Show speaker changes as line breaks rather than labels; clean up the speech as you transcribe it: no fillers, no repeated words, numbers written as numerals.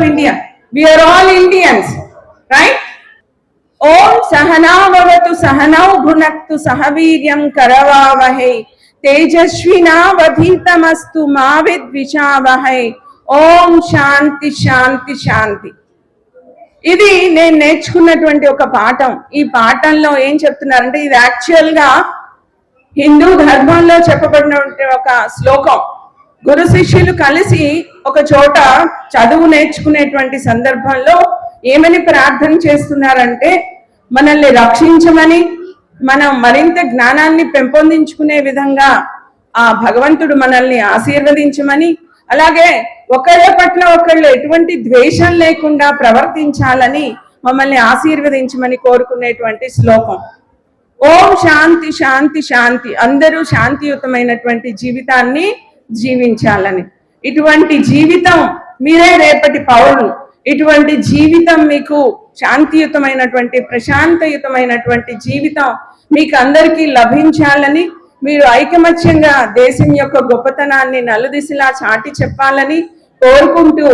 of India. We are all Indians, right? Om Sahana Bhavatu Sahanau Bhunaktu Sahaviryam Karavavahe Tejashvinavadhitamastu Ma Vidvishavahe. Om Shanti Shanti Shanti. ఇది నేను నేర్చుకున్నటువంటి ఒక పాఠం. ఈ పాఠంలో ఏం చెప్తున్నారంటే, ఇది యాక్చువల్గా హిందూ ధర్మంలో చెప్పబడినటువంటి ఒక శ్లోకం. గురు శిష్యులు కలిసి ఒక చోట చదువు నేర్చుకునేటువంటి సందర్భంలో ఏమని ప్రార్థన చేస్తున్నారంటే, మనల్ని రక్షించమని, మనం మరింత జ్ఞానాన్ని పెంపొందించుకునే విధంగా ఆ భగవంతుడు మనల్ని ఆశీర్వదించమని, అలాగే ఒకళ్ళ పట్ల ఒకళ్ళు ఎటువంటి ద్వేషం లేకుండా ప్రవర్తించాలని మమ్మల్ని ఆశీర్వదించమని కోరుకునేటువంటి శ్లోకం. ఓం శాంతి శాంతి శాంతి. అందరూ శాంతియుతమైనటువంటి జీవితాన్ని జీవించాలని. ఇటువంటి జీవితం మీరే రేపటి పౌరులు. ఇటువంటి జీవితం మీకు శాంతియుతమైనటువంటి ప్రశాంతయుతమైనటువంటి జీవితం మీకు అందరికీ లభించాలని, మీరు ఐకమత్యంగా దేశం యొక్క గొప్పతనాన్ని నలుదిశలా చాటి చెప్పాలని కోరుకుంటూ